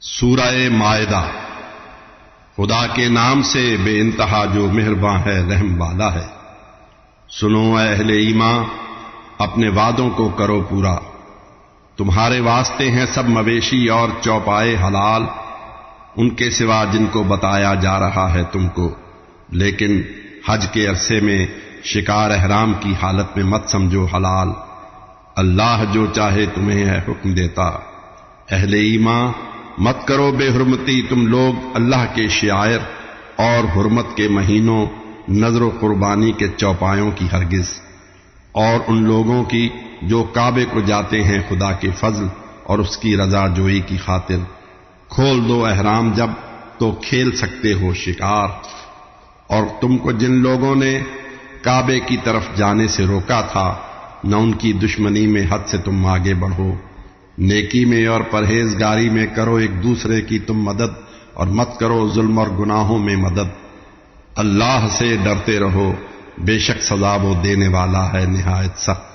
سورہ مائدہ۔ خدا کے نام سے بے انتہا جو مہرباں ہے، رحم والا ہے۔ سنو اے اہل ایمان، اپنے وعدوں کو کرو پورا۔ تمہارے واسطے ہیں سب مویشی اور چوپائے حلال، ان کے سوا جن کو بتایا جا رہا ہے تم کو، لیکن حج کے عرصے میں شکار احرام کی حالت میں مت سمجھو حلال۔ اللہ جو چاہے تمہیں ہے حکم دیتا۔ اہل ایمان، مت کرو بے حرمتی تم لوگ اللہ کے شعائر اور حرمت کے مہینوں، نذر و قربانی کے چوپایوں کی ہرگز، اور ان لوگوں کی جو کعبے کو جاتے ہیں خدا کے فضل اور اس کی رضا جوئی کی خاطر۔ کھول دو احرام جب تو کھیل سکتے ہو شکار، اور تم کو جن لوگوں نے کعبے کی طرف جانے سے روکا تھا، نہ ان کی دشمنی میں حد سے تم آگے بڑھو۔ نیکی میں اور پرہیزگاری میں کرو ایک دوسرے کی تم مدد، اور مت کرو ظلم اور گناہوں میں مدد۔ اللہ سے ڈرتے رہو، بے شک سزا وہ دینے والا ہے نہایت سخت۔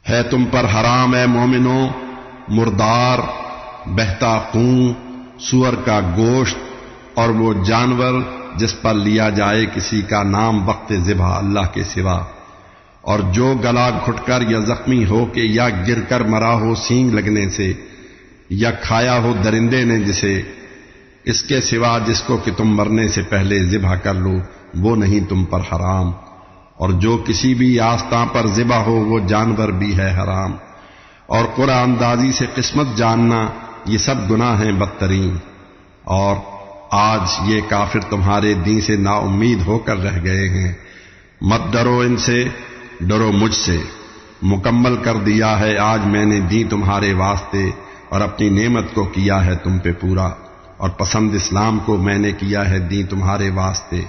ہے تم پر حرام اے مومنو مردار، بہتا خون، سور کا گوشت، اور وہ جانور جس پر لیا جائے کسی کا نام وقت ذبح اللہ کے سوا، اور جو گلا گھٹ کر یا زخمی ہو کے یا گر کر مرا ہو سینگ لگنے سے، یا کھایا ہو درندے نے جسے، اس کے سوا جس کو کہ تم مرنے سے پہلے ذبح کر لو، وہ نہیں تم پر حرام۔ اور جو کسی بھی آستاں پر ذبح ہو وہ جانور بھی ہے حرام۔ اور قرآن اندازی سے قسمت جاننا، یہ سب گناہ ہیں بدترین۔ اور آج یہ کافر تمہارے دین سے نا امید ہو کر رہ گئے ہیں۔ مت ڈرو ان سے، ڈرو مجھ سے۔ مکمل کر دیا ہے آج میں نے دین تمہارے واسطے، اور اپنی نعمت کو کیا ہے تم پہ پورا، اور پسند اسلام کو میں نے کیا ہے دین تمہارے واسطے۔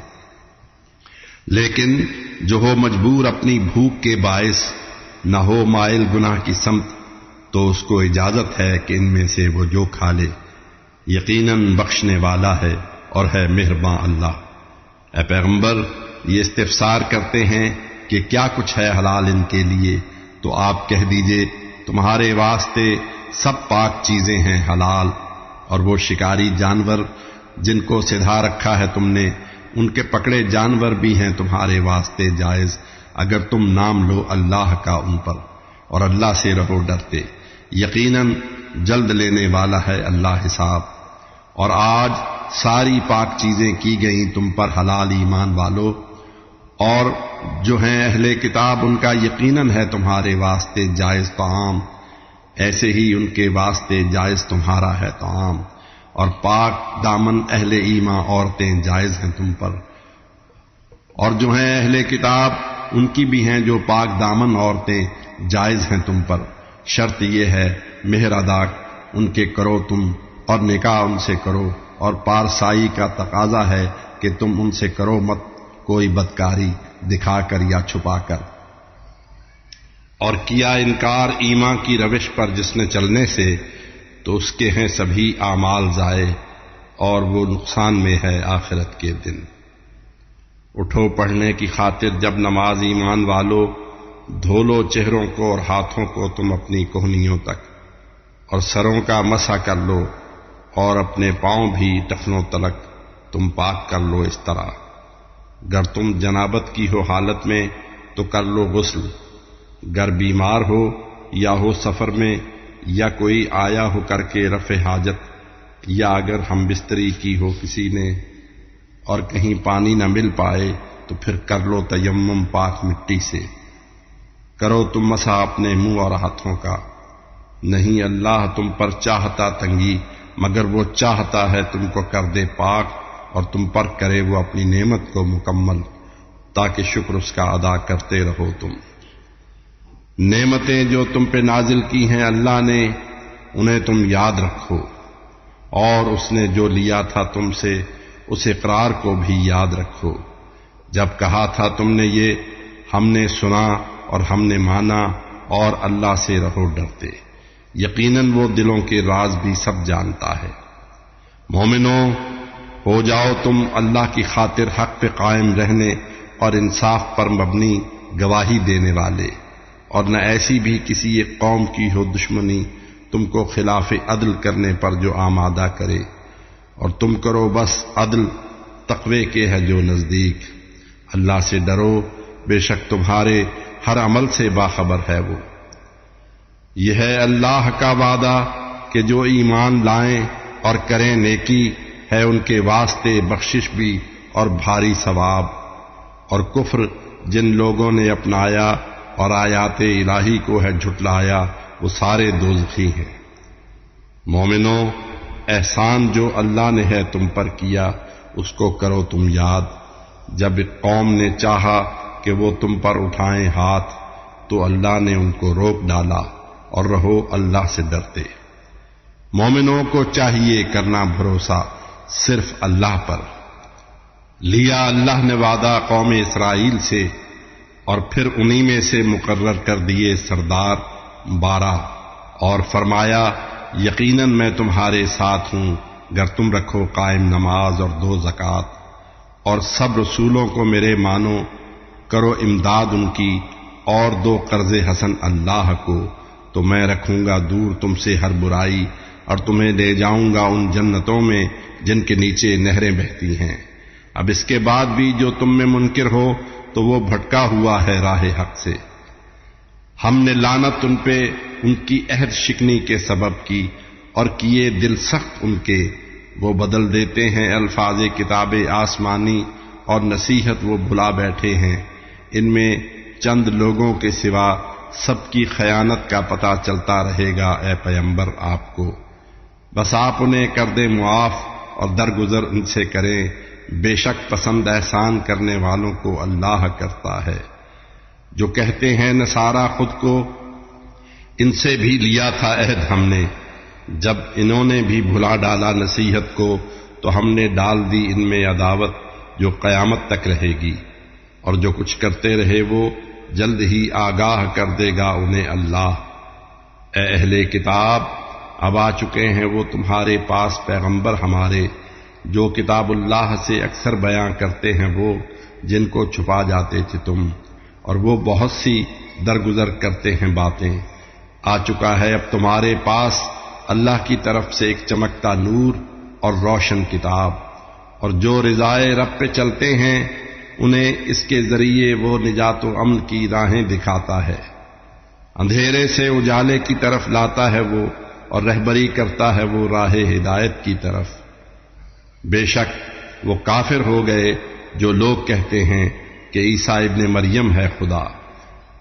لیکن جو ہو مجبور اپنی بھوک کے باعث، نہ ہو مائل گناہ کی سمت، تو اس کو اجازت ہے کہ ان میں سے وہ جو کھا لے۔ یقیناً بخشنے والا ہے اور ہے مہرباں اللہ۔ اے پیغمبر، یہ استفسار کرتے ہیں کہ کیا کچھ ہے حلال ان کے لیے، تو آپ کہہ دیجئے تمہارے واسطے سب پاک چیزیں ہیں حلال، اور وہ شکاری جانور جن کو سدھا رکھا ہے تم نے، ان کے پکڑے جانور بھی ہیں تمہارے واسطے جائز، اگر تم نام لو اللہ کا ان پر، اور اللہ سے رہو ڈرتے۔ یقیناً جلد لینے والا ہے اللہ حساب۔ اور آج ساری پاک چیزیں کی گئیں تم پر حلال ایمان والو، اور جو ہیں اہل کتاب ان کا یقیناً ہے تمہارے واسطے جائز طعام، ایسے ہی ان کے واسطے جائز تمہارا ہے طعام۔ اور پاک دامن اہل ایمان عورتیں جائز ہیں تم پر، اور جو ہیں اہل کتاب ان کی بھی ہیں جو پاک دامن عورتیں جائز ہیں تم پر۔ شرط یہ ہے مہر ادا ان کے کرو تم، اور نکاح ان سے کرو، اور پارسائی کا تقاضا ہے کہ تم ان سے کرو مت کوئی بدکاری دکھا کر یا چھپا کر۔ اور کیا انکار ایمان کی روش پر جس نے چلنے سے، تو اس کے ہیں سبھی اعمال ضائع، اور وہ نقصان میں ہے آخرت کے دن۔ اٹھو پڑھنے کی خاطر جب نماز ایمان والو، دھو لو چہروں کو اور ہاتھوں کو تم اپنی کوہنیوں تک، اور سروں کا مسح کر لو، اور اپنے پاؤں بھی ٹخنوں تلک تم پاک کر لو اس طرح۔ گر تم جنابت کی ہو حالت میں تو کر لو غسل، گر بیمار ہو یا ہو سفر میں، یا کوئی آیا ہو کر کے رفع حاجت، یا اگر ہم بستری کی ہو کسی نے اور کہیں پانی نہ مل پائے، تو پھر کر لو تیمم پاک مٹی سے۔ کرو تم مسح اپنے منہ اور ہاتھوں کا۔ نہیں اللہ تم پر چاہتا تنگی، مگر وہ چاہتا ہے تم کو کر دے پاک، اور تم پر کرے وہ اپنی نعمت کو مکمل، تاکہ شکر اس کا ادا کرتے رہو تم۔ نعمتیں جو تم پہ نازل کی ہیں اللہ نے، انہیں تم یاد رکھو، اور اس نے جو لیا تھا تم سے اس اقرار کو بھی یاد رکھو۔ جب کہا تھا تم نے یہ ہم نے سنا اور ہم نے مانا، اور اللہ سے رہو ڈرتے۔ یقیناً وہ دلوں کے راز بھی سب جانتا ہے۔ مومنو، ہو جاؤ تم اللہ کی خاطر حق پہ قائم رہنے اور انصاف پر مبنی گواہی دینے والے، اور نہ ایسی بھی کسی ایک قوم کی ہو دشمنی تم کو خلاف عدل کرنے پر جو آمادہ کرے، اور تم کرو بس عدل، تقوی کے ہے جو نزدیک۔ اللہ سے ڈرو، بے شک تمہارے ہر عمل سے باخبر ہے وہ۔ یہ ہے اللہ کا وعدہ کہ جو ایمان لائیں اور کریں نیکی، ہے ان کے واسطے بخشش بھی اور بھاری ثواب۔ اور کفر جن لوگوں نے اپنایا اور آیات الہی کو ہے جھٹلایا، وہ سارے دوزخی ہیں۔ مومنوں، احسان جو اللہ نے ہے تم پر کیا، اس کو کرو تم یاد۔ جب ایک قوم نے چاہا کہ وہ تم پر اٹھائیں ہاتھ، تو اللہ نے ان کو روک ڈالا، اور رہو اللہ سے ڈرتے۔ مومنوں کو چاہیے کرنا بھروسہ صرف اللہ پر۔ لیا اللہ نے وعدہ قوم اسرائیل سے، اور پھر انہی میں سے مقرر کر دیے سردار 12، اور فرمایا یقیناً میں تمہارے ساتھ ہوں گر تم رکھو قائم نماز اور دو زکوٰۃ، اور سب رسولوں کو میرے مانو، کرو امداد ان کی، اور دو قرض حسن اللہ کو، تو میں رکھوں گا دور تم سے ہر برائی، اور تمہیں لے جاؤں گا ان جنتوں میں جن کے نیچے نہریں بہتی ہیں۔ اب اس کے بعد بھی جو تم میں منکر ہو تو وہ بھٹکا ہوا ہے راہ حق سے۔ ہم نے لعنت ان پہ ان کی عہد شکنی کے سبب کی، اور کیے دل سخت ان کے، وہ بدل دیتے ہیں الفاظ کتاب آسمانی، اور نصیحت وہ بھلا بیٹھے ہیں۔ ان میں چند لوگوں کے سوا سب کی خیانت کا پتہ چلتا رہے گا اے پیغمبر آپ کو۔ بس آپ انہیں کر دیں معاف اور درگزر ان سے کریں، بے شک پسند احسان کرنے والوں کو اللہ کرتا ہے۔ جو کہتے ہیں نصارہ خود کو، ان سے بھی لیا تھا عہد ہم نے، جب انہوں نے بھی بھلا ڈالا نصیحت کو، تو ہم نے ڈال دی ان میں عداوت جو قیامت تک رہے گی، اور جو کچھ کرتے رہے وہ جلد ہی آگاہ کر دے گا انہیں اللہ۔ اے اہل کتاب، اب آ چکے ہیں وہ تمہارے پاس پیغمبر ہمارے، جو کتاب اللہ سے اکثر بیان کرتے ہیں وہ جن کو چھپا جاتے تھے تم، اور وہ بہت سی درگزر کرتے ہیں باتیں۔ آ چکا ہے اب تمہارے پاس اللہ کی طرف سے ایک چمکتا نور اور روشن کتاب، اور جو رضائے رب پہ چلتے ہیں انہیں اس کے ذریعے وہ نجات و امن کی راہیں دکھاتا ہے۔ اندھیرے سے اجالے کی طرف لاتا ہے وہ، اور رہبری کرتا ہے وہ راہ ہدایت کی طرف۔ بے شک وہ کافر ہو گئے جو لوگ کہتے ہیں کہ عیسیٰ ابن مریم ہے خدا۔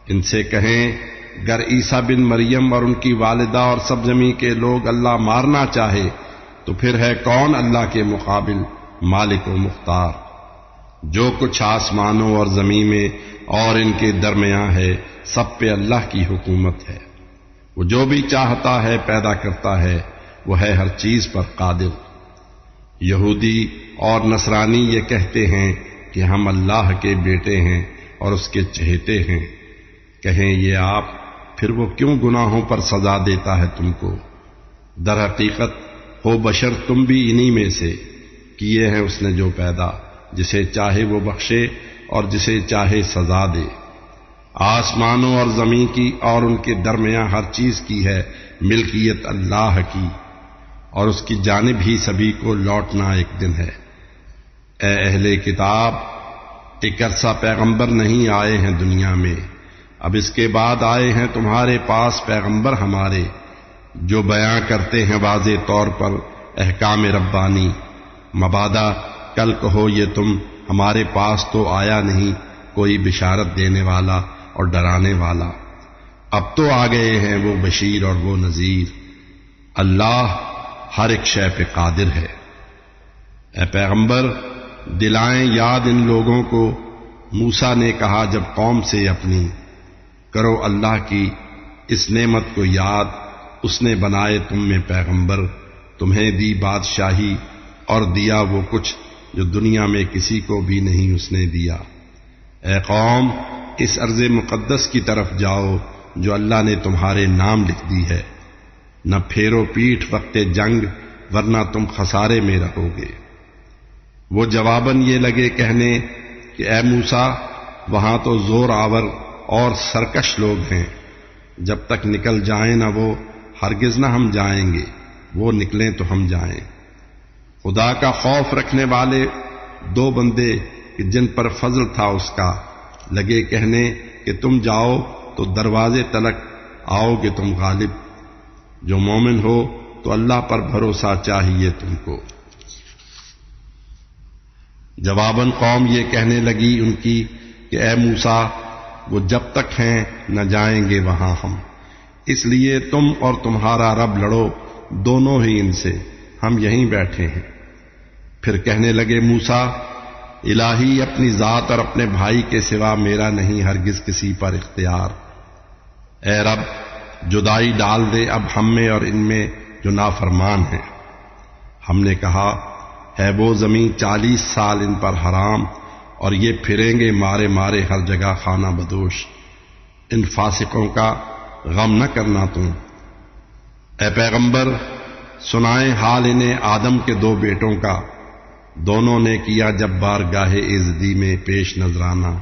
ان سے کہیں گر عیسیٰ بن مریم اور ان کی والدہ اور سب زمین کے لوگ اللہ مارنا چاہے تو پھر ہے کون اللہ کے مقابل مالک و مختار؟ جو کچھ آسمانوں اور زمین میں اور ان کے درمیان ہے سب پہ اللہ کی حکومت ہے۔ وہ جو بھی چاہتا ہے پیدا کرتا ہے، وہ ہے ہر چیز پر قادر۔ یہودی اور نصرانی یہ کہتے ہیں کہ ہم اللہ کے بیٹے ہیں اور اس کے چہیتے ہیں۔ کہیں یہ آپ، پھر وہ کیوں گناہوں پر سزا دیتا ہے تم کو؟ در حقیقت ہو بشر تم بھی انہی میں سے، کیے ہیں اس نے جو پیدا، جسے چاہے وہ بخشے اور جسے چاہے سزا دے۔ آسمانوں اور زمین کی اور ان کے درمیان ہر چیز کی ہے ملکیت اللہ کی، اور اس کی جانب ہی سبھی کو لوٹنا ایک دن ہے۔ اے اہل کتاب، ایک عرصہ پیغمبر نہیں آئے ہیں دنیا میں، اب اس کے بعد آئے ہیں تمہارے پاس پیغمبر ہمارے، جو بیان کرتے ہیں واضح طور پر احکام ربانی۔ مبادا کل کہو یہ تم ہمارے پاس تو آیا نہیں کوئی بشارت دینے والا اور ڈرانے والا، اب تو آ گئے ہیں وہ بشیر اور وہ نذیر۔ اللہ ہر ایک شے پہ قادر ہے۔ اے پیغمبر، دلائیں یاد ان لوگوں کو، موسیٰ نے کہا جب قوم سے اپنی، کرو اللہ کی اس نعمت کو یاد، اس نے بنائے تم میں پیغمبر، تمہیں دی بادشاہی اور دیا وہ کچھ جو دنیا میں کسی کو بھی نہیں اس نے دیا۔ اے قوم، اس ارض مقدس کی طرف جاؤ جو اللہ نے تمہارے نام لکھ دی ہے، نہ پھیرو پیٹھ وقت جنگ ورنہ تم خسارے میں رہو گے۔ وہ جواباً یہ لگے کہنے کہ اے موسیٰ، وہاں تو زور آور اور سرکش لوگ ہیں، جب تک نکل جائیں نہ وہ ہرگز نہ ہم جائیں گے، وہ نکلیں تو ہم جائیں۔ خدا کا خوف رکھنے والے دو بندے کہ جن پر فضل تھا اس کا، لگے کہنے کہ تم جاؤ تو دروازے تلک آؤ گے تم غالب۔ جو مومن ہو تو اللہ پر بھروسہ چاہیے تم کو۔ جواباً قوم یہ کہنے لگی ان کی کہ اے موسیٰ، وہ جب تک ہیں نہ جائیں گے وہاں ہم، اس لیے تم اور تمہارا رب لڑو دونوں ہی ان سے، ہم یہیں بیٹھے ہیں۔ پھر کہنے لگے موسیٰ، الہی اپنی ذات اور اپنے بھائی کے سوا میرا نہیں ہرگز کسی پر اختیار، اے رب جدائی ڈال دے اب ہم میں اور ان میں جو نافرمان ہیں۔ ہم نے کہا ہے وہ زمین 40 سال ان پر حرام، اور یہ پھریں گے مارے مارے ہر جگہ خانہ بدوش، ان فاسقوں کا غم نہ کرنا تم۔ اے پیغمبر سنائیں حال انہیں آدم کے 2 بیٹوں کا، دونوں نے کیا جب بارگاہ عزتی میں پیش نذرانہ،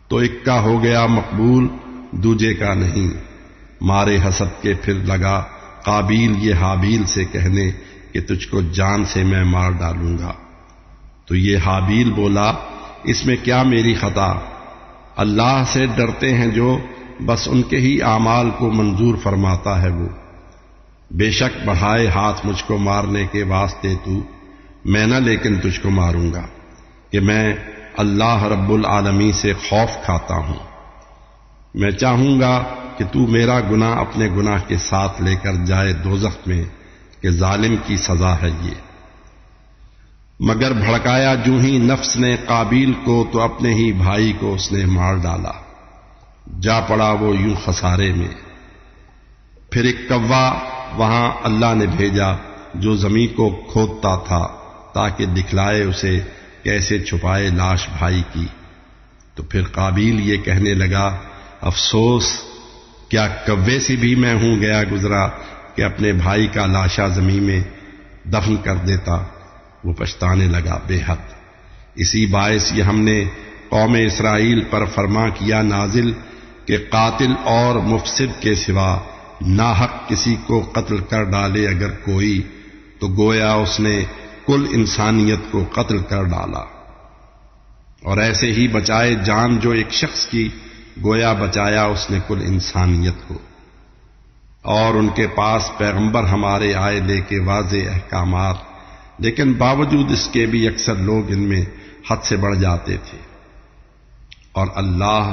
تو ایک کا ہو گیا مقبول دوجے کا نہیں، مارے حسد کے پھر لگا قابیل یہ حابیل سے کہنے کہ تجھ کو جان سے میں مار ڈالوں گا، تو یہ حابیل بولا اس میں کیا میری خطا، اللہ سے ڈرتے ہیں جو بس ان کے ہی اعمال کو منظور فرماتا ہے وہ، بے شک بڑھائے ہاتھ مجھ کو مارنے کے واسطے تو، میں نہ لیکن تجھ کو ماروں گا کہ میں اللہ رب العالمین سے خوف کھاتا ہوں، میں چاہوں گا کہ تو میرا گناہ اپنے گناہ کے ساتھ لے کر جائے دوزخ میں کہ ظالم کی سزا ہے یہ۔ مگر بھڑکایا جو ہی نفس نے قابیل کو تو اپنے ہی بھائی کو اس نے مار ڈالا، جا پڑا وہ یوں خسارے میں۔ پھر ایک کوا وہاں اللہ نے بھیجا جو زمین کو کھودتا تھا تاکہ دکھلائے اسے کیسے چھپائے لاش بھائی کی، تو پھر قابیل یہ کہنے لگا افسوس، کیا کوے سے بھی میں ہوں گیا گزرا کہ اپنے بھائی کا لاشا زمین میں دفن کر دیتا۔ وہ پچھتانے لگا بے حد۔ اسی باعث یہ ہم نے قوم اسرائیل پر فرما کیا نازل کہ قاتل اور مفسد کے سوا ناحق کسی کو قتل کر ڈالے اگر کوئی، تو گویا اس نے کل انسانیت کو قتل کر ڈالا، اور ایسے ہی بچائے جان جو ایک شخص کی، گویا بچایا اس نے کل انسانیت کو۔ اور ان کے پاس پیغمبر ہمارے آئے لے کے واضح احکامات، لیکن باوجود اس کے بھی اکثر لوگ ان میں حد سے بڑھ جاتے تھے، اور اللہ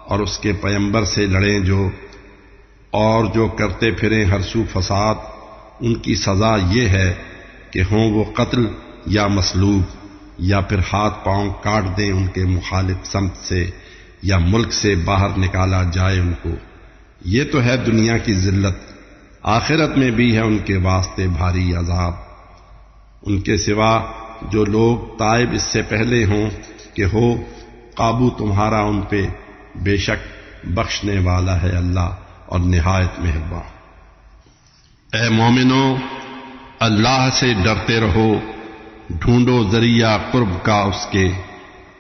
اور اس کے پیغمبر سے لڑیں جو کرتے پھریں ہر سو فساد، ان کی سزا یہ ہے کہ ہوں وہ قتل یا مصلوب، یا پھر ہاتھ پاؤں کاٹ دیں ان کے مخالف سمت سے، یا ملک سے باہر نکالا جائے ان کو۔ یہ تو ہے دنیا کی ذلت، آخرت میں بھی ہے ان کے واسطے بھاری عذاب۔ ان کے سوا جو لوگ تائب اس سے پہلے ہوں کہ ہو قابو تمہارا ان پہ، بے شک بخشنے والا ہے اللہ اور نہایت مہربان۔ اے مومنو اللہ سے ڈرتے رہو، ڈھونڈو ذریعہ قرب کا اس کے،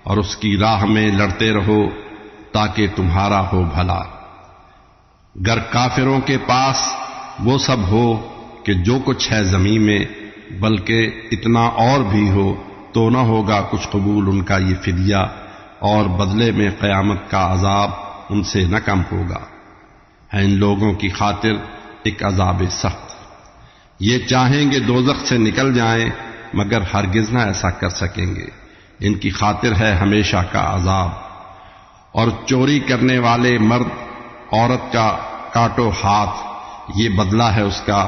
اور اس کی راہ میں لڑتے رہو تاکہ تمہارا ہو بھلا۔ گر کافروں کے پاس وہ سب ہو کہ جو کچھ ہے زمین میں، بلکہ اتنا اور بھی ہو تو نہ ہوگا کچھ قبول ان کا یہ فدیہ، اور بدلے میں قیامت کا عذاب ان سے نہ کم ہوگا۔ ہے ان لوگوں کی خاطر ایک عذاب سخت، یہ چاہیں گے دوزخ سے نکل جائیں مگر ہرگز نہ ایسا کر سکیں گے، ان کی خاطر ہے ہمیشہ کا عذاب۔ اور چوری کرنے والے مرد عورت کا کاٹو ہاتھ، یہ بدلہ ہے اس کا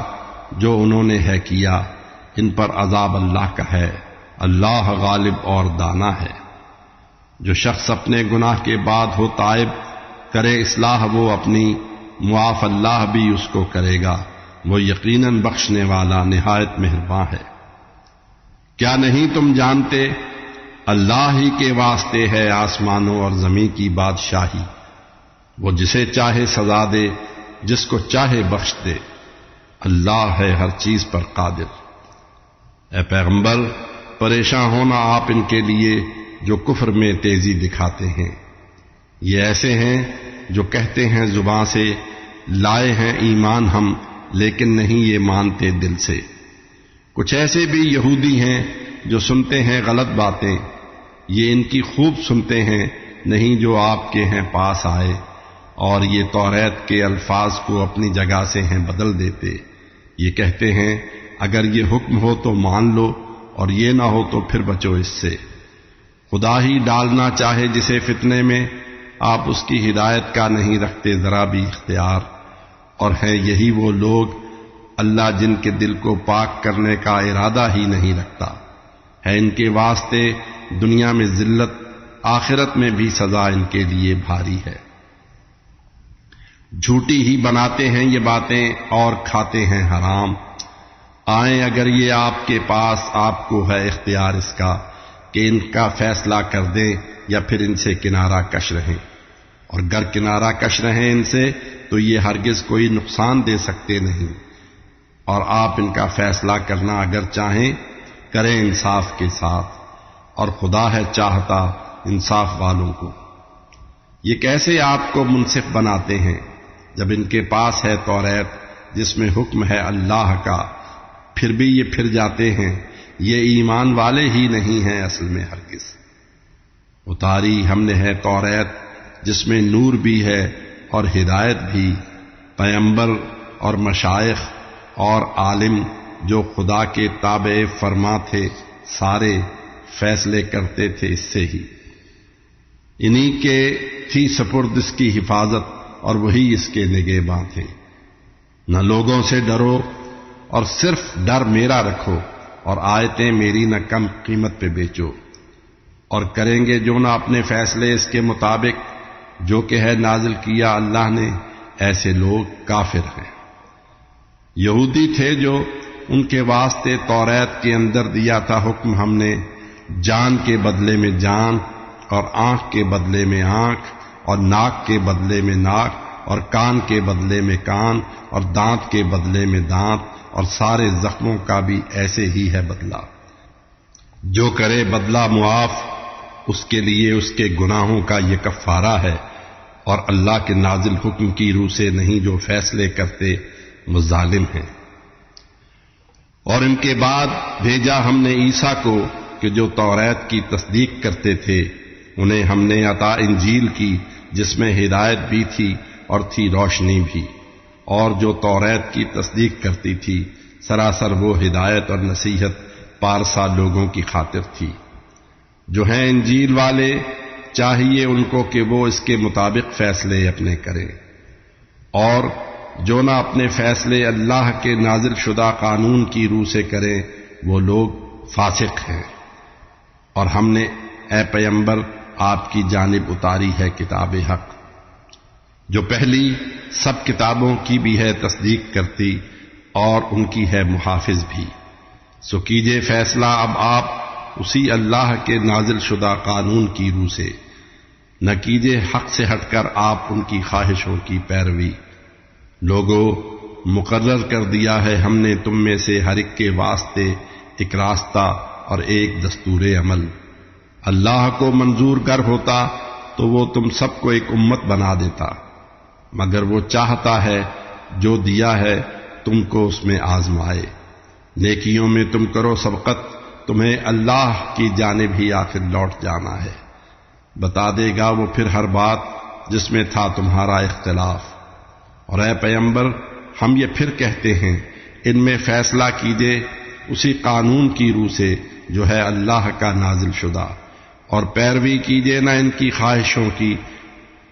جو انہوں نے ہے کیا، ان پر عذاب اللہ کا ہے، اللہ غالب اور دانا ہے۔ جو شخص اپنے گناہ کے بعد ہو تائب، کرے اصلاح وہ اپنی، معاف اللہ بھی اس کو کرے گا، وہ یقیناً بخشنے والا نہایت مہربان ہے۔ کیا نہیں تم جانتے اللہ ہی کے واسطے ہے آسمانوں اور زمین کی بادشاہی، وہ جسے چاہے سزا دے، جس کو چاہے بخش دے، اللہ ہے ہر چیز پر قادر۔ اے پیغمبر پریشان ہونا آپ ان کے لیے جو کفر میں تیزی دکھاتے ہیں، یہ ایسے ہیں جو کہتے ہیں زباں سے لائے ہیں ایمان ہم، لیکن نہیں یہ مانتے دل سے۔ کچھ ایسے بھی یہودی ہیں جو سنتے ہیں غلط باتیں، یہ ان کی خوب سنتے ہیں، نہیں جو آپ کے ہیں پاس آئے، اور یہ توریت کے الفاظ کو اپنی جگہ سے ہیں بدل دیتے۔ یہ کہتے ہیں اگر یہ حکم ہو تو مان لو، اور یہ نہ ہو تو پھر بچو اس سے۔ خدا ہی ڈالنا چاہے جسے فتنے میں، آپ اس کی ہدایت کا نہیں رکھتے ذرا بھی اختیار۔ اور ہیں یہی وہ لوگ اللہ جن کے دل کو پاک کرنے کا ارادہ ہی نہیں رکھتا، ہے ان کے واسطے دنیا میں ذلت، آخرت میں بھی سزا ان کے لیے بھاری ہے۔ جھوٹی ہی بناتے ہیں یہ باتیں اور کھاتے ہیں حرام۔ آئیں اگر یہ آپ کے پاس، آپ کو ہے اختیار اس کا کہ ان کا فیصلہ کر دیں یا پھر ان سے کنارہ کش رہیں، اور گر کنارہ کش رہیں ان سے تو یہ ہرگز کوئی نقصان دے سکتے نہیں، اور آپ ان کا فیصلہ کرنا اگر چاہیں کریں انصاف کے ساتھ، اور خدا ہے چاہتا انصاف والوں کو۔ یہ کیسے آپ کو منصف بناتے ہیں جب ان کے پاس ہے توریت جس میں حکم ہے اللہ کا، پھر بھی یہ پھر جاتے ہیں، یہ ایمان والے ہی نہیں ہیں اصل میں ہرگز۔ اتاری ہم نے ہے توریت جس میں نور بھی ہے اور ہدایت بھی، پیغمبر اور مشائخ اور عالم جو خدا کے تابع فرما تھے سارے فیصلے کرتے تھے اس سے ہی، انہی کے تھی سپرد اس کی حفاظت اور وہی اس کے نگہباں تھے۔ نہ لوگوں سے ڈرو اور صرف ڈر میرا رکھو، اور آیتیں میری نہ کم قیمت پہ بیچو، اور کریں گے جو نہ اپنے فیصلے اس کے مطابق جو کہ ہے نازل کیا اللہ نے، ایسے لوگ کافر ہیں۔ یہودی تھے جو ان کے واسطے توریت کے اندر دیا تھا حکم ہم نے، جان کے بدلے میں جان، اور آنکھ کے بدلے میں آنکھ، اور ناک کے بدلے میں ناک، اور کان کے بدلے میں کان، اور دانت کے بدلے میں دانت، اور سارے زخموں کا بھی ایسے ہی ہے بدلہ۔ جو کرے بدلہ معاف، اس کے لیے اس کے گناہوں کا یہ کفارہ ہے، اور اللہ کے نازل حکم کی روح سے نہیں جو فیصلے کرتے وہ ظالم ہیں۔ اور ان کے بعد بھیجا ہم نے عیسیٰ کو کہ جو توریت کی تصدیق کرتے تھے، انہیں ہم نے عطا انجیل کی جس میں ہدایت بھی تھی اور تھی روشنی بھی، اور جو توریت کی تصدیق کرتی تھی سراسر وہ ہدایت اور نصیحت پارسا لوگوں کی خاطر تھی۔ جو ہیں انجیل والے چاہیے ان کو کہ وہ اس کے مطابق فیصلے اپنے کریں، اور جو نہ اپنے فیصلے اللہ کے نازل شدہ قانون کی روح سے کریں وہ لوگ فاسق ہیں۔ اور ہم نے اے پیغمبر آپ کی جانب اتاری ہے کتاب حق، جو پہلی سب کتابوں کی بھی ہے تصدیق کرتی، اور ان کی ہے محافظ بھی۔ سو کیجئے فیصلہ اب آپ اسی اللہ کے نازل شدہ قانون کی روح سے، نہ کیجئے حق سے ہٹ کر آپ ان کی خواہشوں کی پیروی۔ لوگو مقرر کر دیا ہے ہم نے تم میں سے ہر ایک کے واسطے ایک راستہ اور ایک دستور عمل۔ اللہ کو منظور گر ہوتا تو وہ تم سب کو ایک امت بنا دیتا، مگر وہ چاہتا ہے جو دیا ہے تم کو اس میں آزمائے۔ نیکیوں میں تم کرو سبقت، تمہیں اللہ کی جانب ہی آخر لوٹ جانا ہے، بتا دے گا وہ پھر ہر بات جس میں تھا تمہارا اختلاف۔ اور اے پیغمبر ہم یہ پھر کہتے ہیں ان میں فیصلہ کیجئے اسی قانون کی روح سے جو ہے اللہ کا نازل شدہ، اور پیروی کیجئے نہ ان کی خواہشوں کی،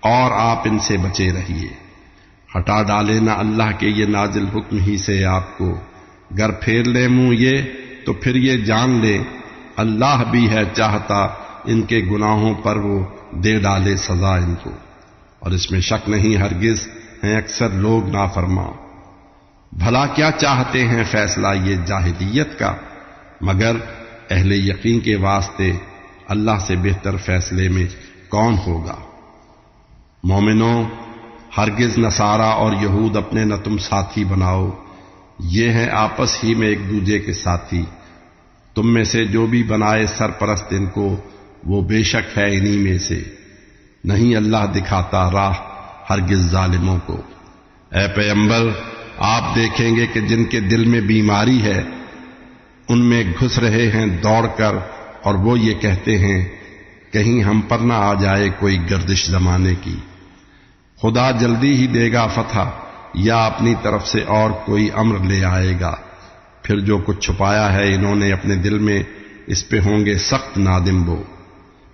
اور آپ ان سے بچے رہیے۔ ہٹا ڈالے نہ اللہ کے یہ نازل حکم ہی سے آپ کو، گر پھیر لے منہ یہ تو پھر یہ جان لے اللہ بھی ہے چاہتا ان کے گناہوں پر وہ دے ڈالے سزا ان کو، اور اس میں شک نہیں ہرگز ہیں اکثر لوگ نافرماں۔ بھلا کیا چاہتے ہیں فیصلہ یہ جاہلیت کا، مگر اہل یقین کے واسطے اللہ سے بہتر فیصلے میں کون ہوگا۔ مومنوں ہرگز نصارہ اور یہود اپنے نہ تم ساتھی بناؤ، یہ ہیں آپس ہی میں ایک دوسرے کے ساتھی۔ تم میں سے جو بھی بنائے سرپرست ان کو وہ بے شک ہے انہی میں سے، نہیں اللہ دکھاتا راہ ہرگز ظالموں کو۔ اے پیغمبر آپ دیکھیں گے کہ جن کے دل میں بیماری ہے ان میں گھس رہے ہیں دوڑ کر، اور وہ یہ کہتے ہیں کہیں ہم پر نہ آ جائے کوئی گردش زمانے کی۔ خدا جلدی ہی دے گا فتح، یا اپنی طرف سے اور کوئی امر لے آئے گا۔ پھر جو کچھ چھپایا ہے انہوں نے اپنے دل میں، اس پہ ہوں گے سخت نادم وہ۔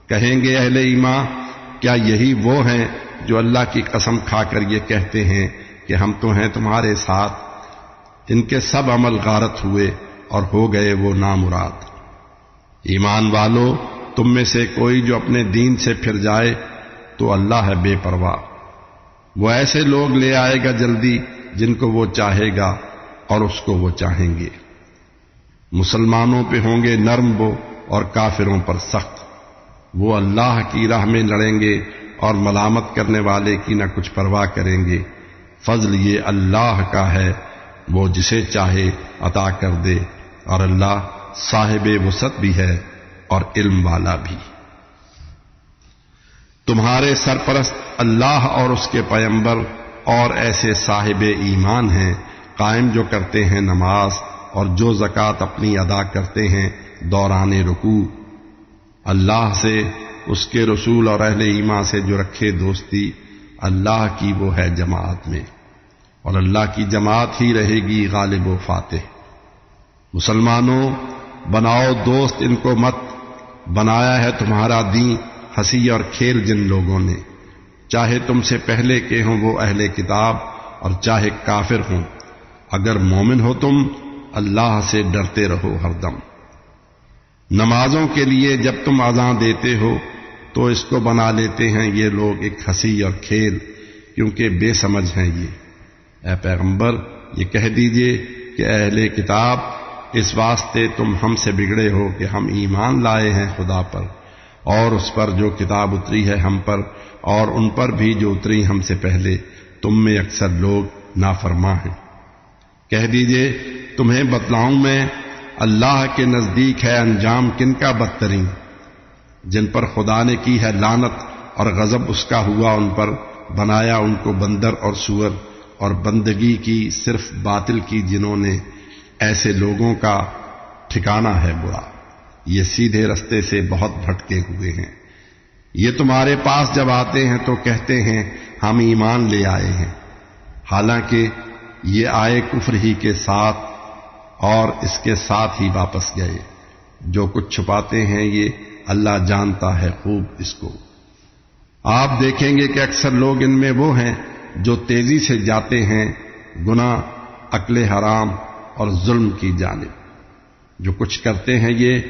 کہیں گے اہل ایمان، کیا یہی وہ ہیں جو اللہ کی قسم کھا کر یہ کہتے ہیں کہ ہم تو ہیں تمہارے ساتھ؟ ان کے سب عمل غارت ہوئے اور ہو گئے وہ نامراد۔ ایمان والو، تم میں سے کوئی جو اپنے دین سے پھر جائے تو اللہ ہے بے پرواہ، وہ ایسے لوگ لے آئے گا جلدی جن کو وہ چاہے گا اور اس کو وہ چاہیں گے۔ مسلمانوں پہ ہوں گے نرم وہ اور کافروں پر سخت۔ وہ اللہ کی راہ میں لڑیں گے اور ملامت کرنے والے کی نہ کچھ پرواہ کریں گے۔ فضل یہ اللہ کا ہے، وہ جسے چاہے عطا کر دے، اور اللہ صاحب وسعت بھی ہے اور علم والا بھی۔ تمہارے سرپرست اللہ اور اس کے پیغمبر اور ایسے صاحب ایمان ہیں قائم جو کرتے ہیں نماز اور جو زکوٰۃ اپنی ادا کرتے ہیں دوران رکوع۔ اللہ سے، اس کے رسول اور اہل ایمان سے جو رکھے دوستی، اللہ کی وہ ہے جماعت میں، اور اللہ کی جماعت ہی رہے گی غالب و فاتح۔ مسلمانوں، بناؤ دوست ان کو مت، بنایا ہے تمہارا دین ہنسی اور کھیل جن لوگوں نے، چاہے تم سے پہلے کے ہوں وہ اہل کتاب اور چاہے کافر ہوں، اگر مومن ہو تم اللہ سے ڈرتے رہو ہر دم۔ نمازوں کے لیے جب تم اذان دیتے ہو تو اس کو بنا لیتے ہیں یہ لوگ ایک ہنسی اور کھیل، کیونکہ بے سمجھ ہیں یہ۔ اے پیغمبر، یہ کہہ دیجئے کہ اہل کتاب، اس واسطے تم ہم سے بگڑے ہو کہ ہم ایمان لائے ہیں خدا پر اور اس پر جو کتاب اتری ہے ہم پر، اور ان پر بھی جو اتری ہم سے پہلے، تم میں اکثر لوگ نافرماں ہیں۔ کہہ دیجئے تمہیں بتلاؤں میں، اللہ کے نزدیک ہے انجام کن کا بدترین، جن پر خدا نے کی ہے لعنت اور غضب اس کا ہوا ان پر، بنایا ان کو بندر اور سور، اور بندگی کی صرف باطل کی جنہوں نے، ایسے لوگوں کا ٹھکانہ ہے برا، یہ سیدھے رستے سے بہت بھٹکے ہوئے ہیں۔ یہ تمہارے پاس جب آتے ہیں تو کہتے ہیں ہم ایمان لے آئے ہیں، حالانکہ یہ آئے کفر ہی کے ساتھ اور اس کے ساتھ ہی واپس گئے۔ جو کچھ چھپاتے ہیں یہ اللہ جانتا ہے خوب اس کو۔ آپ دیکھیں گے کہ اکثر لوگ ان میں وہ ہیں جو تیزی سے جاتے ہیں گناہ، اکل حرام اور ظلم کی جانب۔ جو کچھ کرتے ہیں یہ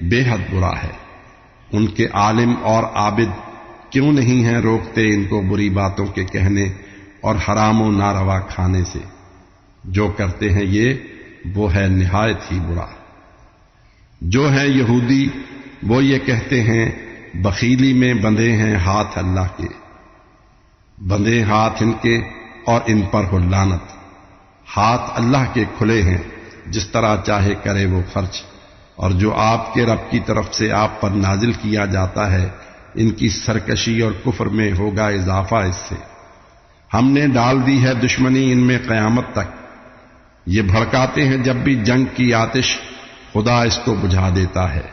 بے حد برا ہے۔ ان کے عالم اور عابد کیوں نہیں ہیں روکتے ان کو بری باتوں کے کہنے اور حرام و ناروا کھانے سے؟ جو کرتے ہیں یہ وہ ہے نہایت ہی برا۔ جو ہیں یہودی وہ یہ کہتے ہیں بخیلی میں بندھے ہیں ہاتھ اللہ کے، بندھے ہاتھ ان کے اور ان پر ہو لعنت۔ ہاتھ اللہ کے کھلے ہیں، جس طرح چاہے کرے وہ خرچ، اور جو آپ کے رب کی طرف سے آپ پر نازل کیا جاتا ہے ان کی سرکشی اور کفر میں ہوگا اضافہ اس سے۔ ہم نے ڈال دی ہے دشمنی ان میں قیامت تک، یہ بھڑکاتے ہیں جب بھی جنگ کی آتش، خدا اس کو بجھا دیتا ہے۔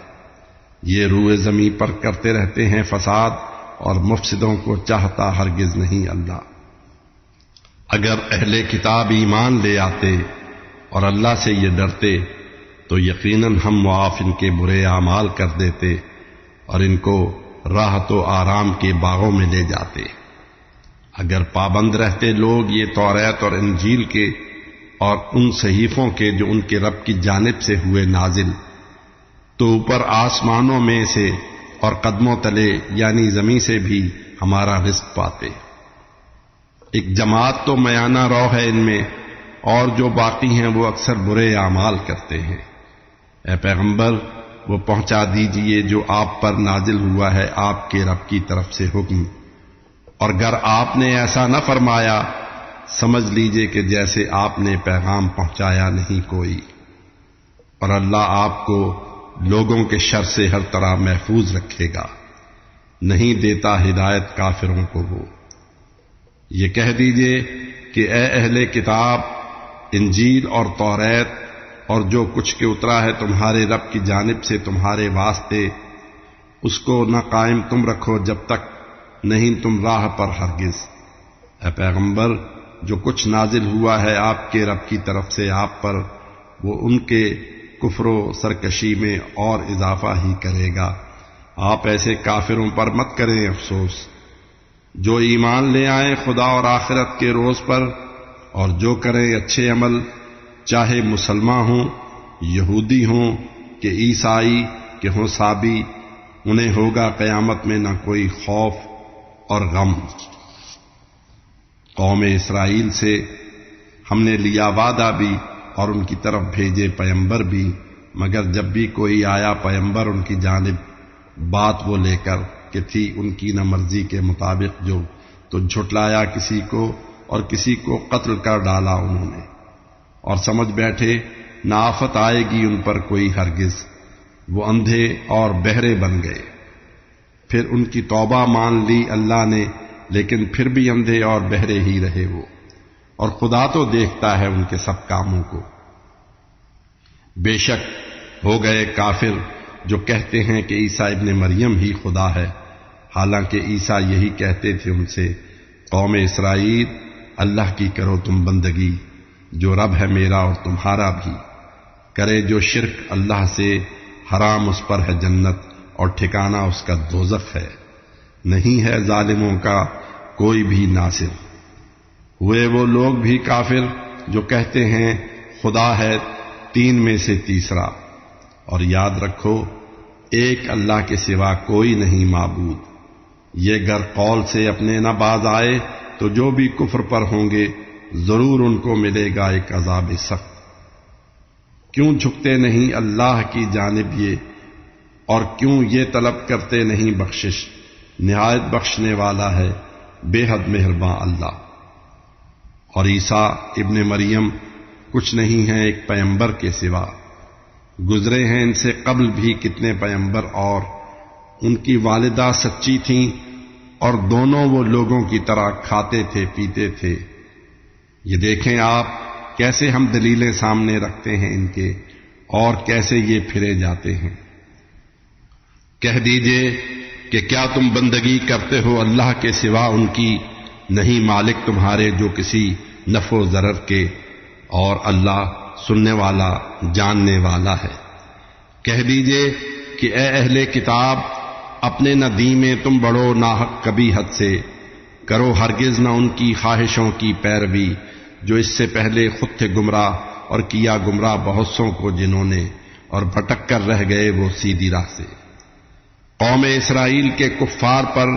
یہ روئے زمین پر کرتے رہتے ہیں فساد، اور مفسدوں کو چاہتا ہرگز نہیں اللہ۔ اگر اہل کتاب ایمان لے آتے اور اللہ سے یہ ڈرتے تو یقیناً ہم معاف ان کے برے اعمال کر دیتے اور ان کو راحت و آرام کے باغوں میں لے جاتے۔ اگر پابند رہتے لوگ یہ توریت اور انجیل کے اور ان صحیفوں کے جو ان کے رب کی جانب سے ہوئے نازل، تو اوپر آسمانوں میں سے اور قدموں تلے یعنی زمین سے بھی ہمارا رزق پاتے۔ ایک جماعت تو میانہ رو ہے ان میں، اور جو باقی ہیں وہ اکثر برے اعمال کرتے ہیں۔ اے پیغمبر، وہ پہنچا دیجئے جو آپ پر نازل ہوا ہے آپ کے رب کی طرف سے حکم، اور اگر آپ نے ایسا نہ فرمایا سمجھ لیجئے کہ جیسے آپ نے پیغام پہنچایا نہیں کوئی، اور اللہ آپ کو لوگوں کے شر سے ہر طرح محفوظ رکھے گا، نہیں دیتا ہدایت کافروں کو وہ۔ یہ کہہ دیجئے کہ اے اہل کتاب، انجیل اور توریت اور جو کچھ کے اترا ہے تمہارے رب کی جانب سے تمہارے واسطے، اس کو نہ قائم تم رکھو جب تک نہیں تم راہ پر ہرگز۔ اے پیغمبر، جو کچھ نازل ہوا ہے آپ کے رب کی طرف سے آپ پر، وہ ان کے کفر و سرکشی میں اور اضافہ ہی کرے گا۔ آپ ایسے کافروں پر مت کریں افسوس جو ایمان لے آئیں خدا اور آخرت کے روز پر، اور جو کریں اچھے عمل، چاہے مسلمان ہوں، یہودی ہوں کہ عیسائی کہ ہوں صابی، انہیں ہوگا قیامت میں نہ کوئی خوف اور غم۔ قوم اسرائیل سے ہم نے لیا وعدہ بھی اور ان کی طرف بھیجے پیمبر بھی، مگر جب بھی کوئی آیا پیمبر ان کی جانب بات وہ لے کر کہ تھی ان کی نہ مرضی کے مطابق جو، تو جھٹلایا کسی کو اور کسی کو قتل کر ڈالا انہوں نے، اور سمجھ بیٹھے نہ آفت آئے گی ان پر کوئی ہرگز۔ وہ اندھے اور بہرے بن گئے، پھر ان کی توبہ مان لی اللہ نے، لیکن پھر بھی اندھے اور بہرے ہی رہے وہ، اور خدا تو دیکھتا ہے ان کے سب کاموں کو۔ بے شک ہو گئے کافر جو کہتے ہیں کہ عیسیٰ ابن مریم ہی خدا ہے، حالانکہ عیسیٰ یہی کہتے تھے ان سے۔ قوم اسرائیل، اللہ کی کرو تم بندگی، جو رب ہے میرا اور تمہارا بھی۔ کرے جو شرک اللہ سے، حرام اس پر ہے جنت اور ٹھکانہ اس کا دوزخ ہے، نہیں ہے ظالموں کا کوئی بھی ناصر۔ ہوئے وہ لوگ بھی کافر جو کہتے ہیں خدا ہے تین میں سے تیسرا، اور یاد رکھو ایک اللہ کے سوا کوئی نہیں معبود۔ یہ گر قول سے اپنے نہ باز آئے تو جو بھی کفر پر ہوں گے ضرور ان کو ملے گا ایک عذاب سخت۔ کیوں جھکتے نہیں اللہ کی جانب یہ، اور کیوں یہ طلب کرتے نہیں بخشش؟ نہایت بخشنے والا ہے، بے حد مہرباں اللہ۔ اور عیسیٰ ابن مریم کچھ نہیں ہے ایک پیمبر کے سوا، گزرے ہیں ان سے قبل بھی کتنے پیمبر، اور ان کی والدہ سچی تھیں اور دونوں وہ لوگوں کی طرح کھاتے تھے پیتے تھے۔ یہ دیکھیں آپ کیسے ہم دلیلیں سامنے رکھتے ہیں ان کے، اور کیسے یہ پھرے جاتے ہیں۔ کہہ دیجئے کہ کیا تم بندگی کرتے ہو اللہ کے سوا ان کی؟ نہیں مالک تمہارے جو کسی نفع و ضرر کے، اور اللہ سننے والا جاننے والا ہے۔ کہہ دیجئے کہ اے اہل کتاب، اپنے نہ دین میں تم بڑھو ناحق کبھی حد سے، کرو ہرگز نہ ان کی خواہشوں کی پیروی جو اس سے پہلے خود تھے گمراہ، اور کیا گمراہ بہت سوں کو جنہوں نے، اور بھٹک کر رہ گئے وہ سیدھی راہ سے۔ قوم اسرائیل کے کفار پر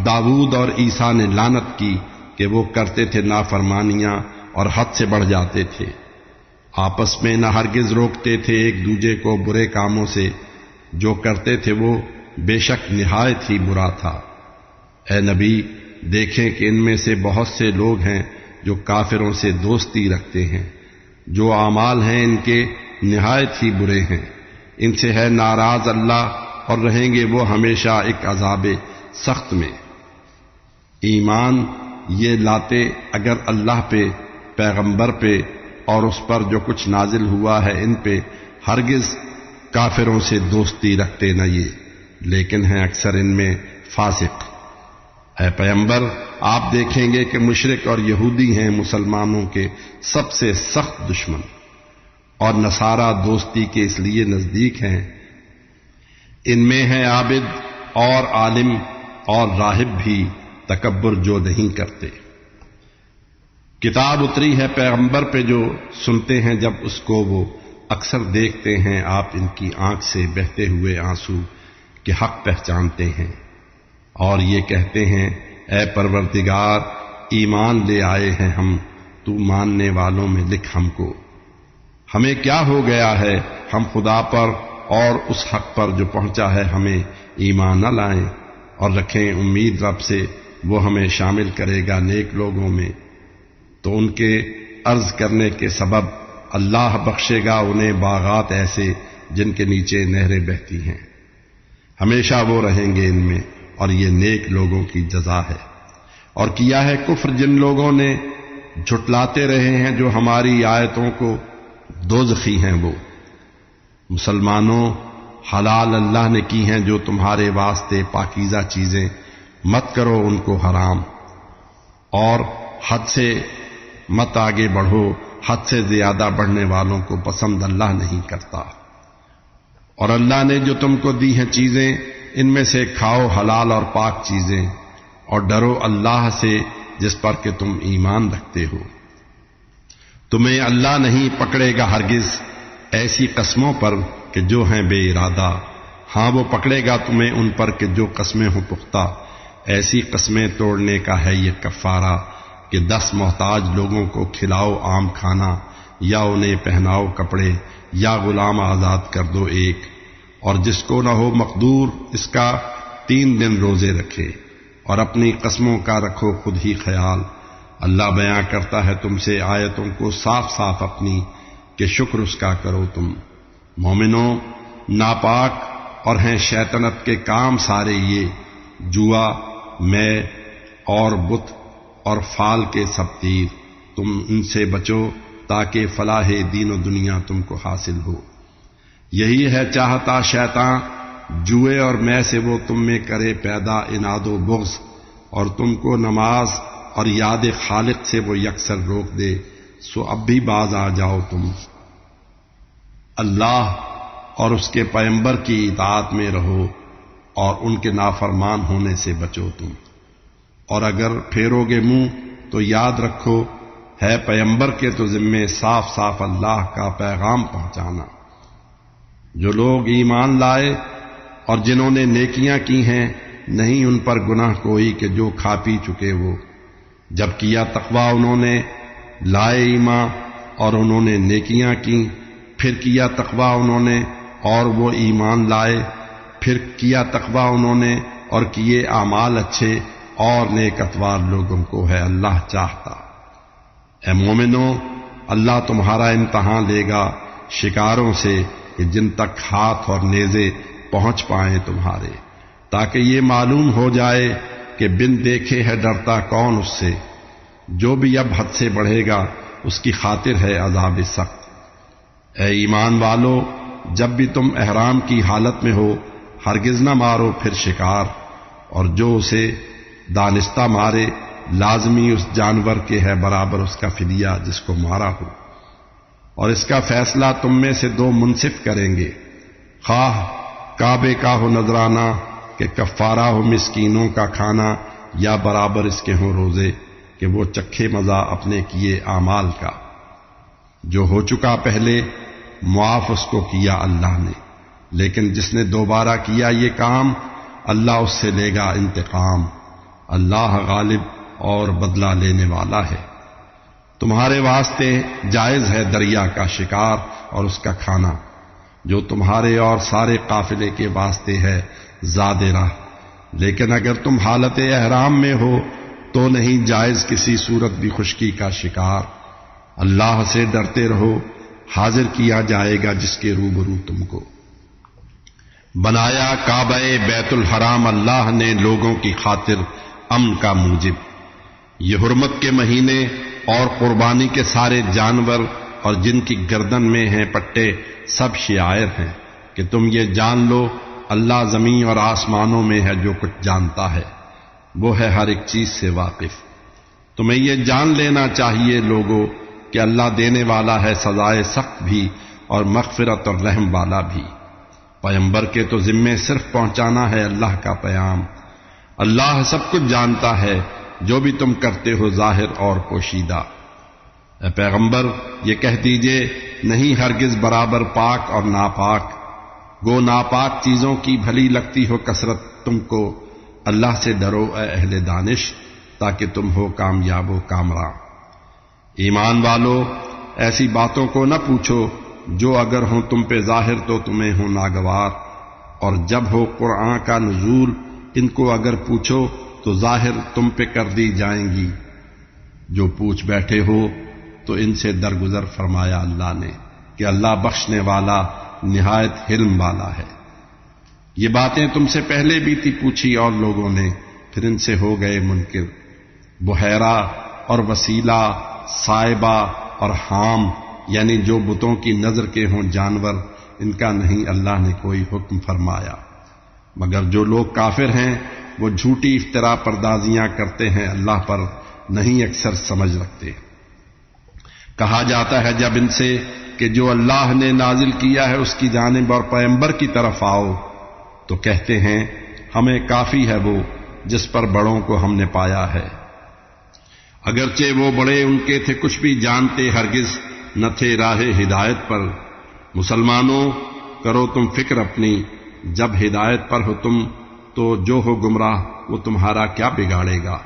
داؤد اور عیسیٰ نے لعنت کی کہ وہ کرتے تھے نافرمانیاں اور حد سے بڑھ جاتے تھے، آپس میں نہ ہرگز روکتے تھے ایک دوسرے کو برے کاموں سے، جو کرتے تھے وہ بے شک نہایت ہی برا تھا۔ اے نبی، دیکھیں کہ ان میں سے بہت سے لوگ ہیں جو کافروں سے دوستی رکھتے ہیں، جو اعمال ہیں ان کے نہایت ہی برے ہیں۔ ان سے ہے ناراض اللہ، اور رہیں گے وہ ہمیشہ ایک عذاب سخت میں۔ ایمان یہ لاتے اگر اللہ پہ، پیغمبر پہ اور اس پر جو کچھ نازل ہوا ہے ان پہ، ہرگز کافروں سے دوستی رکھتے نہ یہ، لیکن ہیں اکثر ان میں فاسق۔ اے پیغمبر، آپ دیکھیں گے کہ مشرک اور یہودی ہیں مسلمانوں کے سب سے سخت دشمن، اور نصارہ دوستی کے اس لیے نزدیک ہیں، ان میں ہے عابد اور عالم اور راہب بھی، تکبر جو نہیں کرتے۔ کتاب اتری ہے پیغمبر پہ جو سنتے ہیں جب اس کو وہ اکثر دیکھتے ہیں آپ ان کی آنکھ سے بہتے ہوئے آنسو کہ حق پہچانتے ہیں، اور یہ کہتے ہیں اے پروردگار ایمان لے آئے ہیں ہم، تو ماننے والوں میں لکھ ہم کو۔ ہمیں کیا ہو گیا ہے ہم خدا پر اور اس حق پر جو پہنچا ہے ہمیں ایمان نہ لائیں، اور رکھیں امید رب سے وہ ہمیں شامل کرے گا نیک لوگوں میں۔ تو ان کے عرض کرنے کے سبب اللہ بخشے گا انہیں باغات ایسے جن کے نیچے نہریں بہتی ہیں، ہمیشہ وہ رہیں گے ان میں، اور یہ نیک لوگوں کی جزا ہے۔ اور کیا ہے کفر جن لوگوں نے جھٹلاتے رہے ہیں جو ہماری آیتوں کو دوزخی ہیں وہ۔ مسلمانوں، حلال اللہ نے کی ہیں جو تمہارے واسطے پاکیزہ چیزیں، مت کرو ان کو حرام، اور حد سے مت آگے بڑھو، حد سے زیادہ بڑھنے والوں کو پسند اللہ نہیں کرتا۔ اور اللہ نے جو تم کو دی ہیں چیزیں، ان میں سے کھاؤ حلال اور پاک چیزیں، اور ڈرو اللہ سے جس پر کہ تم ایمان رکھتے ہو۔ تمہیں اللہ نہیں پکڑے گا ہرگز ایسی قسموں پر کہ جو ہیں بے ارادہ، ہاں وہ پکڑے گا تمہیں ان پر کہ جو قسمیں ہوں پختہ۔ ایسی قسمیں توڑنے کا ہے یہ کفارہ کہ 10 محتاج لوگوں کو کھلاؤ عام کھانا، یا انہیں پہناؤ کپڑے، یا غلام آزاد کر دو ایک، اور جس کو نہ ہو مقدور اس کا 3 دن روزے رکھے، اور اپنی قسموں کا رکھو خود ہی خیال۔ اللہ بیان کرتا ہے تم سے آیتوں کو صاف صاف اپنی کہ شکر اس کا کرو تم۔ مومنوں، ناپاک اور ہیں شیطنت کے کام سارے یہ، جوا، میں اور بت اور فال کے سب تیر، تم ان سے بچو تاکہ فلاح دین و دنیا تم کو حاصل ہو۔ یہی ہے چاہتا شیطان جوئے اور میں سے وہ تم میں کرے پیدا اناد و بغض، اور تم کو نماز اور یاد خالق سے وہ یکسر روک دے، سو اب بھی باز آ جاؤ تم۔ اللہ اور اس کے پیغمبر کی اطاعت میں رہو، اور ان کے نافرمان ہونے سے بچو تم۔ اور اگر پھیرو گے منہ تو یاد رکھو ہے پیغمبر کے تو ذمے صاف صاف اللہ کا پیغام پہنچانا۔ جو لوگ ایمان لائے اور جنہوں نے نیکیاں کی ہیں، نہیں ان پر گناہ کوئی کہ جو کھا پی چکے وہ۔ جب کیا تقویٰ انہوں نے، لائے ایمان اور انہوں نے نیکیاں کی، پھر کیا تقویٰ انہوں نے اور وہ ایمان لائے، پھر کیا تقویٰ انہوں نے اور کیے اعمال اچھے، اور نیک اتوار لوگوں کو ہے اللہ چاہتا۔ اے مومنو، اللہ تمہارا امتحان لے گا شکاروں سے کہ جن تک ہاتھ اور نیزے پہنچ پائیں تمہارے، تاکہ یہ معلوم ہو جائے کہ بن دیکھے ہے ڈرتا کون اس سے۔ جو بھی اب حد سے بڑھے گا اس کی خاطر ہے عذاب سخت۔ اے ایمان والو، جب بھی تم احرام کی حالت میں ہو ہرگز نہ مارو پھر شکار، اور جو اسے دانستہ مارے لازمی اس جانور کے ہے برابر اس کا فدیہ جس کو مارا ہو، اور اس کا فیصلہ تم میں سے 2 منصف کریں گے، خواہ کعبے کا ہو نذرانہ کہ کفارہ ہو مسکینوں کا کھانا، یا برابر اس کے ہوں روزے کہ وہ چکھے مزہ اپنے کیے اعمال کا۔ جو ہو چکا پہلے معاف اس کو کیا اللہ نے، لیکن جس نے دوبارہ کیا یہ کام اللہ اس سے لے گا انتقام۔ اللہ غالب اور بدلہ لینے والا ہے۔ تمہارے واسطے جائز ہے دریا کا شکار اور اس کا کھانا، جو تمہارے اور سارے قافلے کے واسطے ہے زاد راہ، لیکن اگر تم حالت احرام میں ہو تو نہیں جائز کسی صورت بھی خشکی کا شکار۔ اللہ سے ڈرتے رہو، حاضر کیا جائے گا جس کے روبرو تم کو۔ بنایا کعبہ بیت الحرام اللہ نے لوگوں کی خاطر امن کا موجب۔ یہ حرمت کے مہینے اور قربانی کے سارے جانور اور جن کی گردن میں ہیں پٹے سب شعائر ہیں، کہ تم یہ جان لو اللہ زمین اور آسمانوں میں ہے جو کچھ جانتا ہے، وہ ہے ہر ایک چیز سے واقف۔ تمہیں یہ جان لینا چاہیے لوگوں کہ اللہ دینے والا ہے سزائے سخت بھی اور مغفرت اور رحم والا بھی۔ پیغمبر کے تو ذمے صرف پہنچانا ہے اللہ کا پیام۔ اللہ سب کچھ جانتا ہے جو بھی تم کرتے ہو ظاہر اور پوشیدہ۔ اے پیغمبر یہ کہہ دیجئے نہیں ہرگز برابر پاک اور ناپاک، گو ناپاک چیزوں کی بھلی لگتی ہو کثرت تم کو، اللہ سے ڈرو اے اہل دانش تاکہ تم ہو کامیاب و کامراں۔ ایمان والو، ایسی باتوں کو نہ پوچھو جو اگر ہوں تم پہ ظاہر تو تمہیں ہوں ناگوار، اور جب ہو قرآن کا نزول ان کو اگر پوچھو تو ظاہر تم پہ کر دی جائیں گی۔ جو پوچھ بیٹھے ہو تو ان سے درگزر فرمایا اللہ نے کہ اللہ بخشنے والا نہایت حلم والا ہے۔ یہ باتیں تم سے پہلے بھی تھی پوچھی اور لوگوں نے، پھر ان سے ہو گئے منکر۔ بحیرہ اور وسیلہ صائبہ اور حام یعنی جو بتوں کی نظر کے ہوں جانور، ان کا نہیں اللہ نے کوئی حکم فرمایا، مگر جو لوگ کافر ہیں وہ جھوٹی افترا پردازیاں کرتے ہیں اللہ پر، نہیں اکثر سمجھ رکھتے۔ کہا جاتا ہے جب ان سے کہ جو اللہ نے نازل کیا ہے اس کی جانب اور پیغمبر کی طرف آؤ، تو کہتے ہیں ہمیں کافی ہے وہ جس پر بڑوں کو ہم نے پایا ہے۔ اگرچہ وہ بڑے ان کے تھے کچھ بھی جانتے، ہرگز نہ تھے راہ ہدایت پر۔ مسلمانوں کرو تم فکر اپنی، جب ہدایت پر ہو تم تو جو ہو گمراہ وہ تمہارا کیا بگاڑے گا؟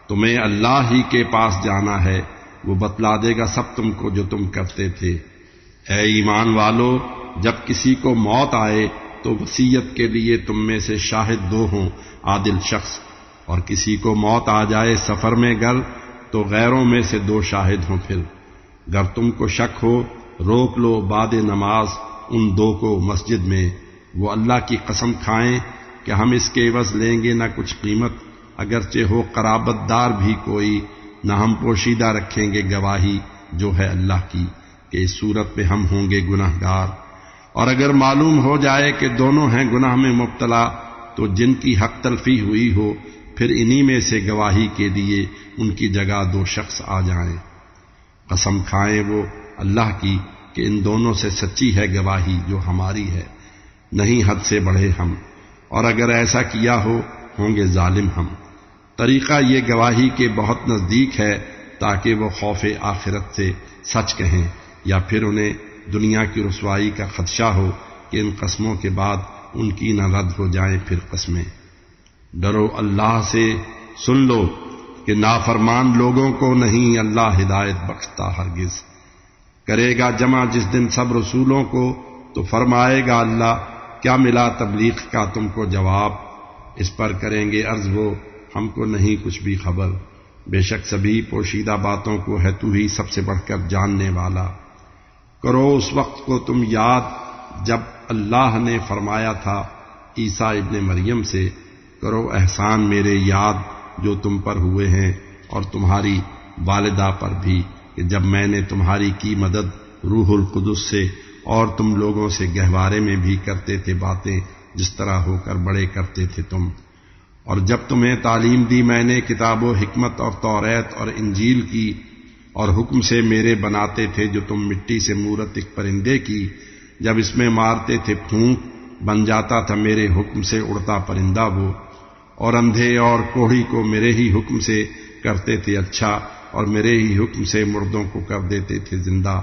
تمہیں اللہ ہی کے پاس جانا ہے، وہ بتلا دے گا سب تم کو جو تم کرتے تھے۔ اے ایمان والو، جب کسی کو موت آئے تو وصیت کے لیے تم میں سے شاہد 2 ہوں عادل شخص، اور کسی کو موت آ جائے سفر میں گر تو غیروں میں سے 2 شاہد ہوں۔ پھر گر تم کو شک ہو روک لو بعد نماز ان 2 کو مسجد میں، وہ اللہ کی قسم کھائیں کہ ہم اس کے عوض لیں گے نہ کچھ قیمت، اگرچہ ہو قرابت دار بھی کوئی، نہ ہم پوشیدہ رکھیں گے گواہی جو ہے اللہ کی کہ اس صورت میں ہم ہوں گے گناہ گار۔ اور اگر معلوم ہو جائے کہ دونوں ہیں گناہ میں مبتلا تو جن کی حق تلفی ہوئی ہو پھر انہی میں سے گواہی کے لیے ان کی جگہ 2 شخص آ جائیں۔ قسم کھائیں وہ اللہ کی کہ ان دونوں سے سچی ہے گواہی جو ہماری ہے، نہیں حد سے بڑھے ہم، اور اگر ایسا کیا ہو ہوں گے ظالم ہم۔ طریقہ یہ گواہی کے بہت نزدیک ہے تاکہ وہ خوف آخرت سے سچ کہیں، یا پھر انہیں دنیا کی رسوائی کا خدشہ ہو کہ ان قسموں کے بعد ان کی نہ رد ہو جائیں پھر قسمیں۔ ڈرو اللہ سے، سن لو کہ نافرمان لوگوں کو نہیں اللہ ہدایت بخشتا ہرگز۔ کرے گا جمع جس دن سب رسولوں کو تو فرمائے گا اللہ کیا ملا تبلیغ کا تم کو جواب؟ اس پر کریں گے عرض وہ ہم کو نہیں کچھ بھی خبر، بے شک سبھی پوشیدہ باتوں کو ہے تو ہی سب سے بڑھ کر جاننے والا۔ کرو اس وقت کو تم یاد جب اللہ نے فرمایا تھا عیسیٰ ابن مریم سے، کرو احسان میرے یاد جو تم پر ہوئے ہیں اور تمہاری والدہ پر بھی، کہ جب میں نے تمہاری کی مدد روح القدس سے اور تم لوگوں سے گہوارے میں بھی کرتے تھے باتیں جس طرح ہو کر بڑے کرتے تھے تم، اور جب تمہیں تعلیم دی میں نے کتاب و حکمت اور توریت اور انجیل کی، اور حکم سے میرے بناتے تھے جو تم مٹی سے مورت ایک پرندے کی، جب اس میں مارتے تھے پھونک بن جاتا تھا میرے حکم سے اڑتا پرندہ وہ، اور اندھے اور کوڑھی کو میرے ہی حکم سے کرتے تھے اچھا، اور میرے ہی حکم سے مردوں کو کر دیتے تھے زندہ۔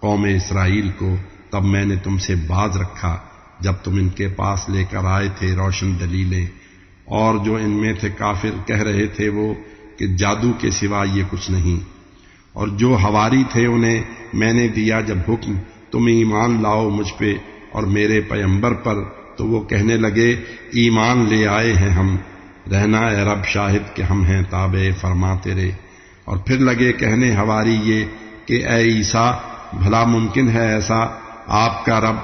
قوم اسرائیل کو تب میں نے تم سے باز رکھا جب تم ان کے پاس لے کر آئے تھے روشن دلیلیں، اور جو ان میں تھے کافر کہہ رہے تھے وہ کہ جادو کے سوا یہ کچھ نہیں، اور جو حواری تھے انہیں میں نے دیا جب حکم تم ایمان لاؤ مجھ پہ اور میرے پیغمبر پر، تو وہ کہنے لگے ایمان لے آئے ہیں ہم، رہنا اے رب شاہد کہ ہم ہیں تابع فرما تیرے۔ اور پھر لگے کہنے حواری یہ کہ اے عیسیٰ بھلا ممکن ہے ایسا آپ کا رب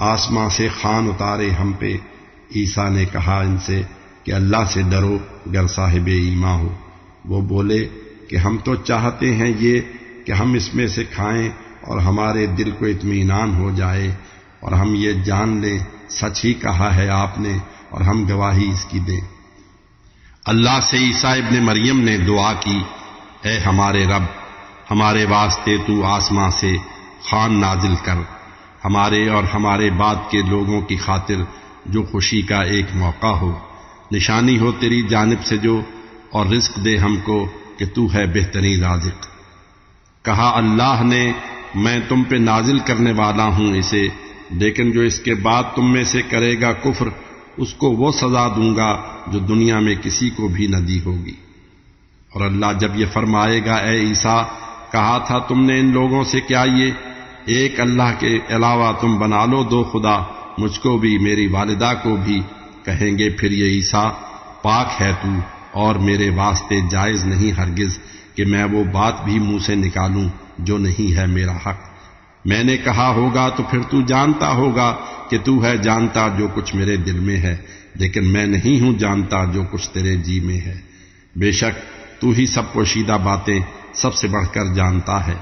آسماں سے خوان اتارے ہم پہ؟ عیسیٰ نے کہا ان سے کہ اللہ سے ڈرو گر صاحب ایمان ہو۔ وہ بولے کہ ہم تو چاہتے ہیں یہ کہ ہم اس میں سے کھائیں اور ہمارے دل کو اطمینان ہو جائے، اور ہم یہ جان لیں سچ ہی کہا ہے آپ نے، اور ہم گواہی اس کی دیں۔ اللہ سے عیسیٰ ابن مریم نے دعا کی، اے ہمارے رب ہمارے واسطے تو آسماں سے خوان نازل کر، ہمارے اور ہمارے بعد کے لوگوں کی خاطر جو خوشی کا ایک موقع ہو، نشانی ہو تیری جانب سے جو، اور رزق دے ہم کو کہ تو ہے بہترین رازق۔ کہا اللہ نے میں تم پہ نازل کرنے والا ہوں اسے، لیکن جو اس کے بعد تم میں سے کرے گا کفر اس کو وہ سزا دوں گا جو دنیا میں کسی کو بھی نہ دی ہوگی۔ اور اللہ جب یہ فرمائے گا اے عیسیٰ کہا تھا تم نے ان لوگوں سے کیا یہ ایک اللہ کے علاوہ تم بنا لو 2 خدا، مجھ کو بھی میری والدہ کو بھی؟ کہیں گے پھر یہ عیسیٰ پاک ہے تو، اور میرے واسطے جائز نہیں ہرگز کہ میں وہ بات بھی منہ سے نکالوں جو نہیں ہے میرا حق۔ میں نے کہا ہوگا تو پھر تو جانتا ہوگا کہ تو ہے جانتا جو کچھ میرے دل میں ہے، لیکن میں نہیں ہوں جانتا جو کچھ تیرے جی میں ہے۔ بے شک تو ہی سب پوشیدہ باتیں سب سے بڑھ کر جانتا ہے۔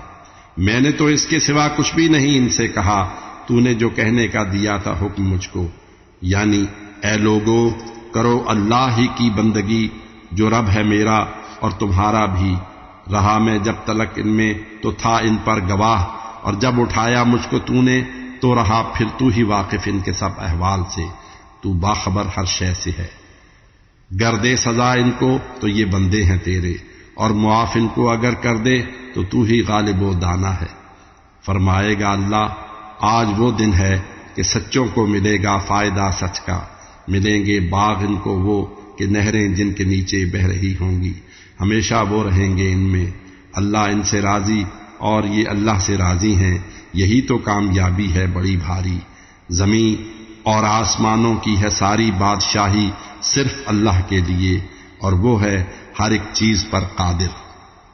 میں نے تو اس کے سوا کچھ بھی نہیں ان سے کہا، تو نے جو کہنے کا دیا تھا حکم مجھ کو، یعنی اے لوگو کرو اللہ ہی کی بندگی جو رب ہے میرا اور تمہارا بھی، رہا میں جب تلک ان میں تو تھا ان پر گواہ، اور جب اٹھایا مجھ کو تو نے تو رہا پھر تو ہی واقف ان کے سب احوال سے، تو باخبر ہر شے سے ہے۔ گر دے سزا ان کو تو یہ بندے ہیں تیرے، اور معاف ان کو اگر کر دے تو ہی غالب و دانا ہے۔ فرمائے گا اللہ، آج وہ دن ہے کہ سچوں کو ملے گا فائدہ سچ کا، ملیں گے باغ ان کو وہ کہ نہریں جن کے نیچے بہہ رہی ہوں گی، ہمیشہ وہ رہیں گے ان میں۔ اللہ ان سے راضی اور یہ اللہ سے راضی ہیں، یہی تو کامیابی ہے بڑی بھاری۔ زمین اور آسمانوں کی ہے ساری بادشاہی صرف اللہ کے لیے، اور وہ ہے ہر ایک چیز پر قادر۔